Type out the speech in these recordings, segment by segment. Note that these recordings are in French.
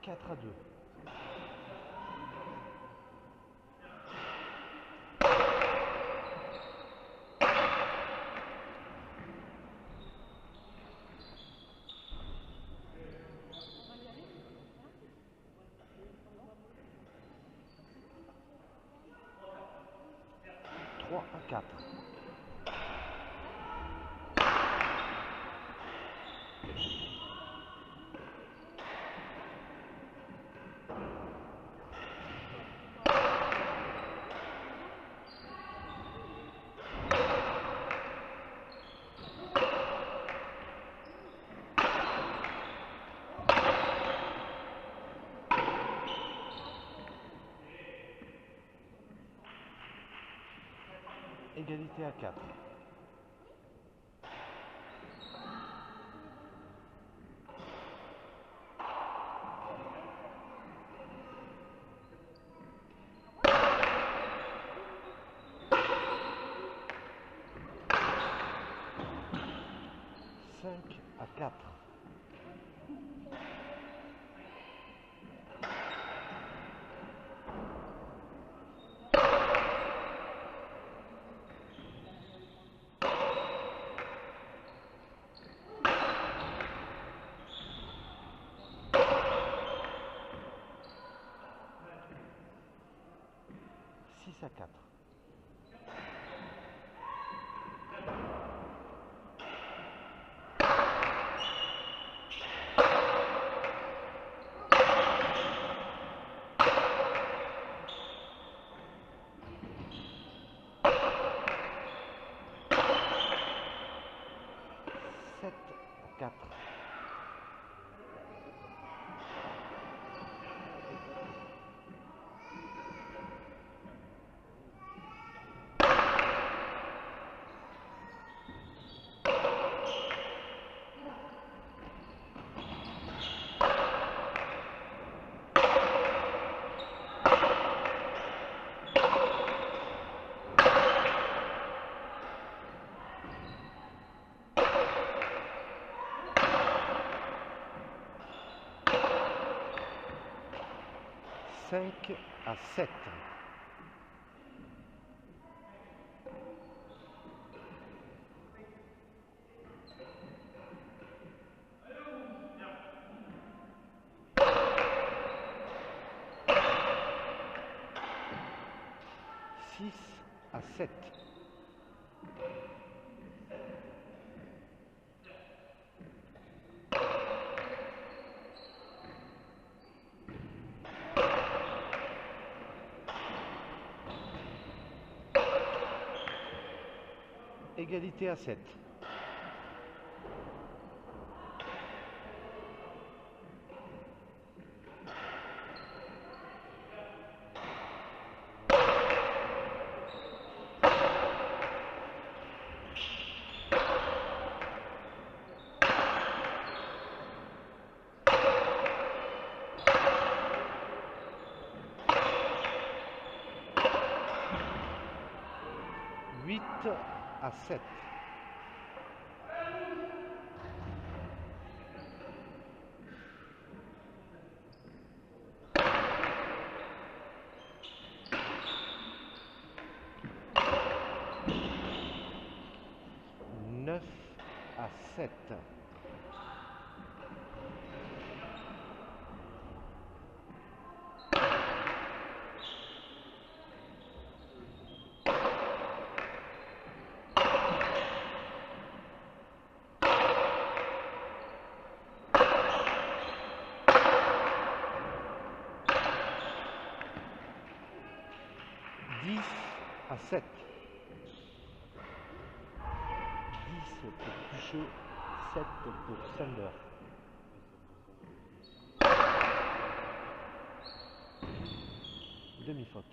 4-2. Trois à 4. Égalité à 4. Cinq à 4. Six à 4. 7 à 4. Cinq à 7. 6 à 7. 'Égalité à 7. 8 à 7. 9 à 7. 10 à 7. 10 pour toucher, 7 pour Sander. Demi-faute.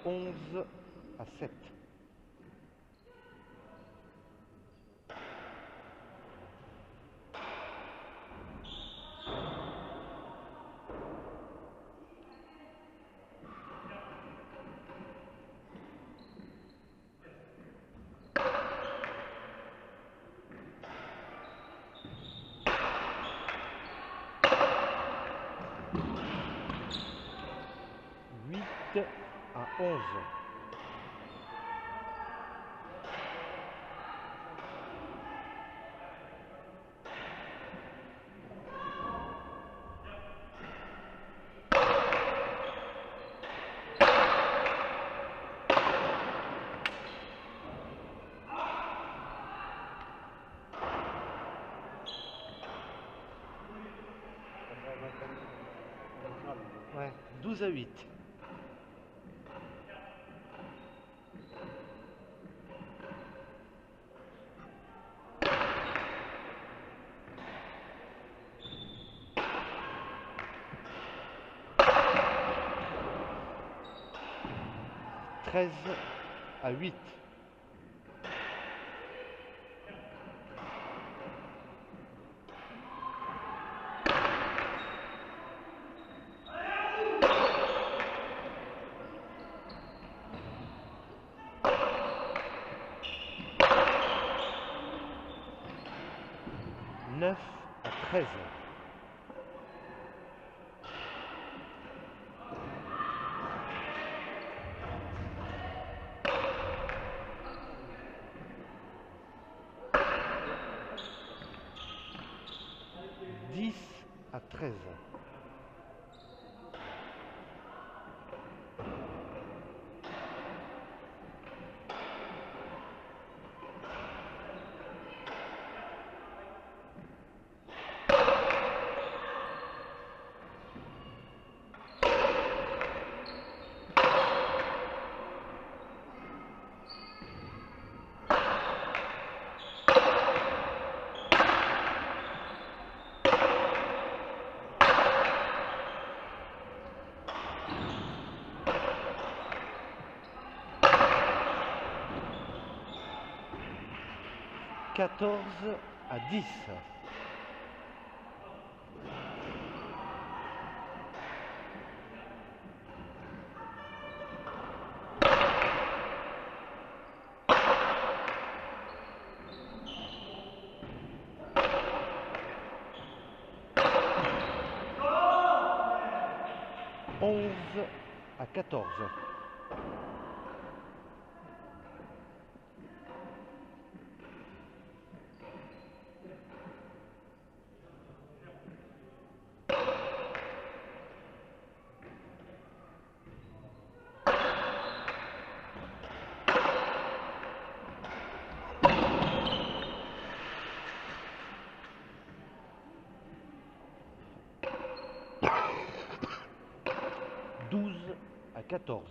Onze à 7. 12 à 11. Ouais, 12 à 8. Treize à 8. Neuf à 13. Dix à 13. Quatorze à 10. Onze à 14. 12 à 14.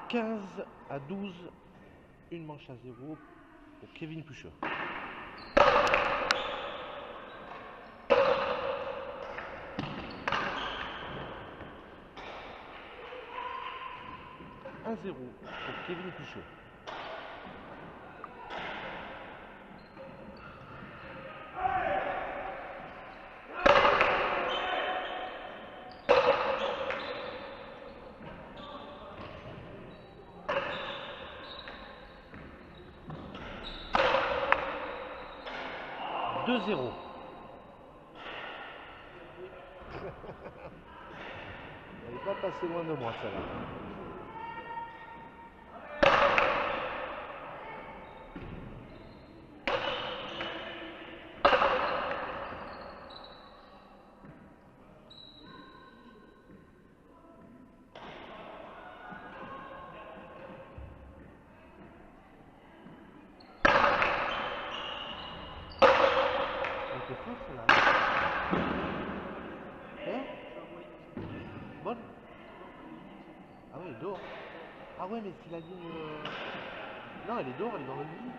Quinze à 12, une manche à 0 pour Kevin Pucheux. 1-0 pour Kevin Pucheux. Deux 0. Elle n'est pas passée loin de moi, celle-là. C'est fou, celle-là. Hein? Bonne? Ah oui, elle est dehors. Ah ouais, mais c'est la ligne... Non, elle est dehors, elle est dans le lit.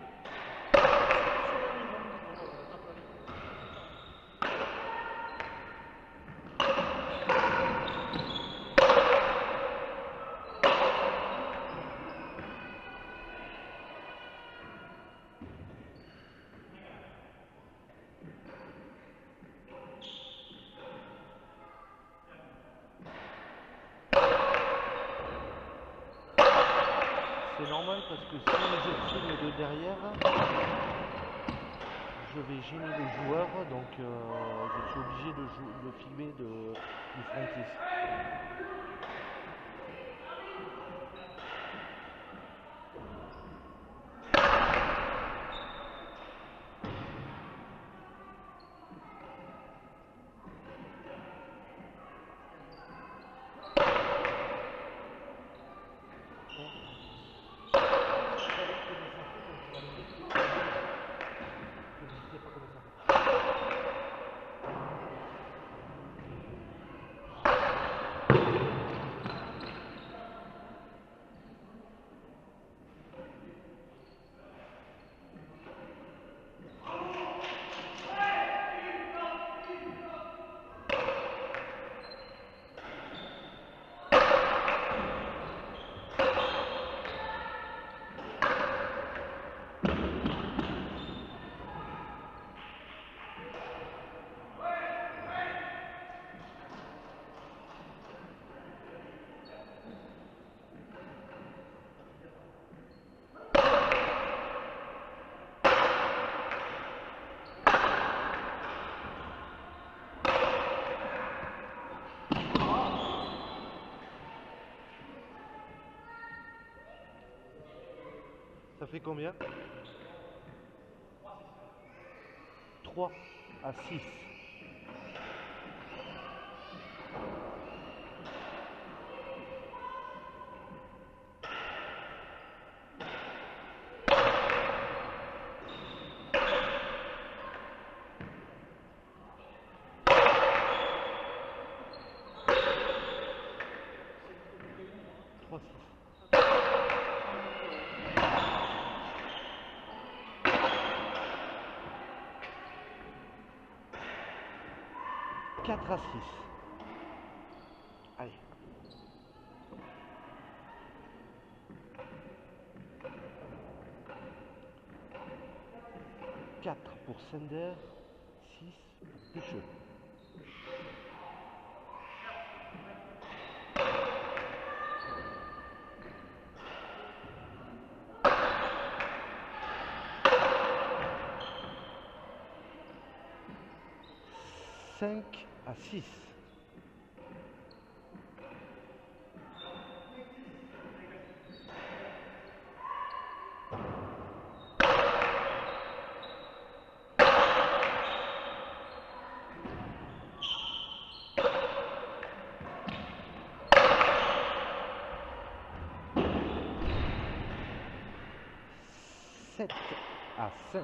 C'est normal parce que si je filme de derrière, je vais gêner le joueur, donc je suis obligé de filmer du frontis. Ça fait combien? 3 à 6. Trois, six. 4 à 6. Allez. 4 pour Sender, 6 pour Picheux. Cinq à 6. 7 à 5.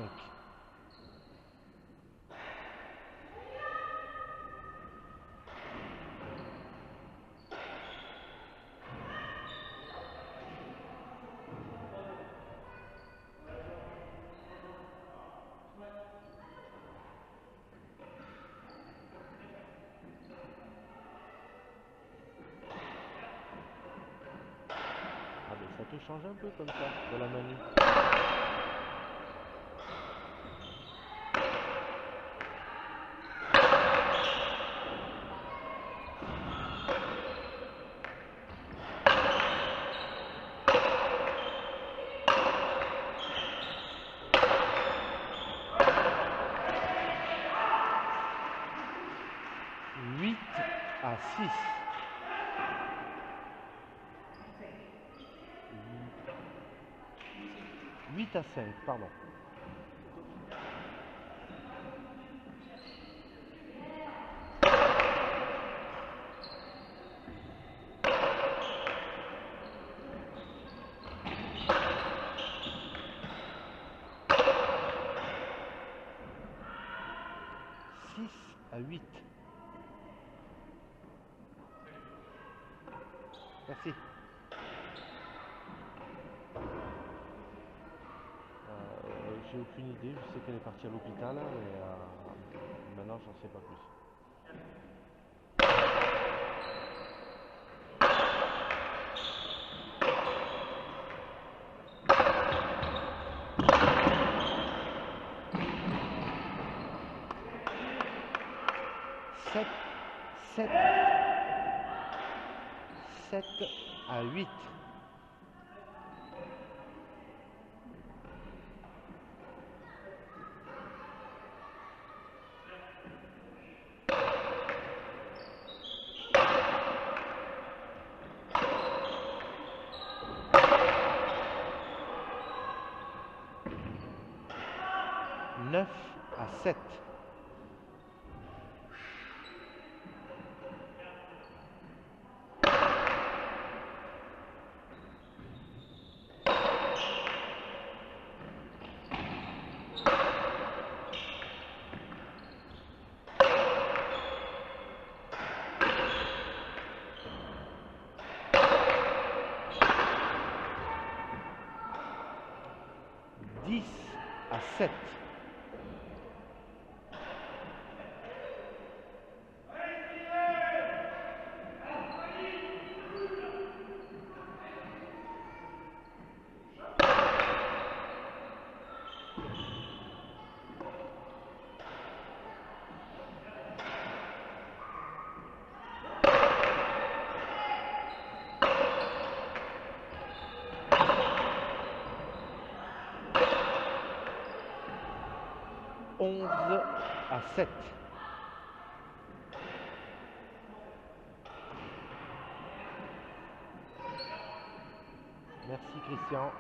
Ah ben ça te change un peu comme ça de la manie. 8 à 6. 8 à 5, pardon. 6 à 8. Merci. J'ai aucune idée, je sais qu'elle est partie à l'hôpital, mais maintenant j'en sais pas plus. 7 à 8. 9 à 7. À 7. À 7. Merci Christian.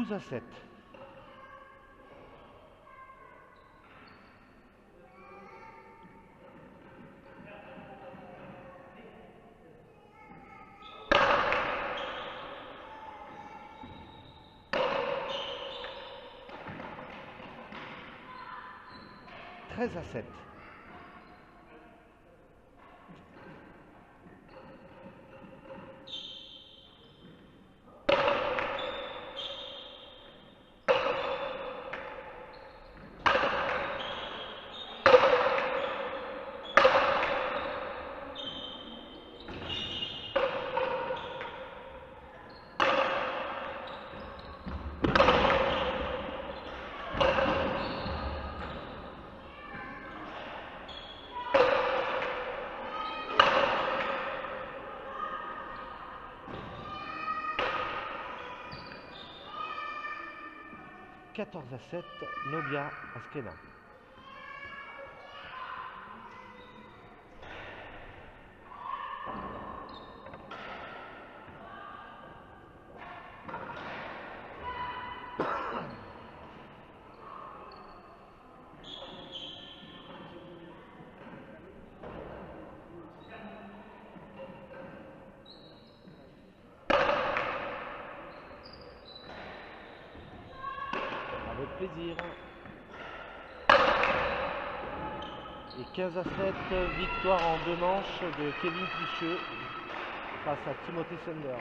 À 7. À 7. 14 à 7, Nobia Askena. Avec plaisir. Et 15 à 7, victoire en 2 manches de Kevin Picheux face à Timothée Sender.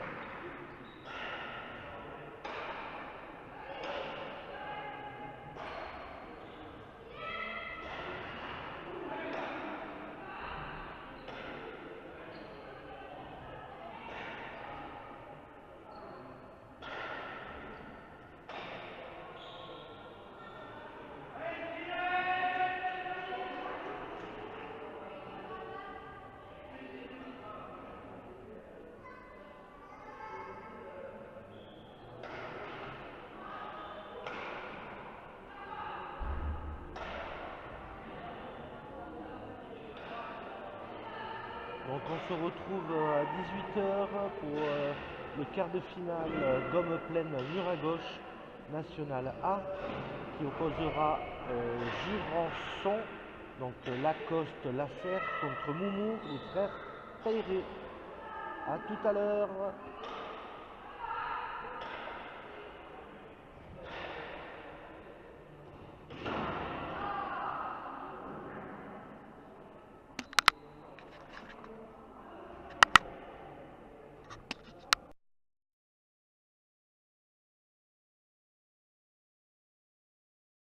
Donc on se retrouve à 18 h pour le quart de finale gomme pleine mur à gauche national A qui opposera Jurançon, donc Lacoste Lasserre contre Moumou, les frères Taïré. A tout à l'heure.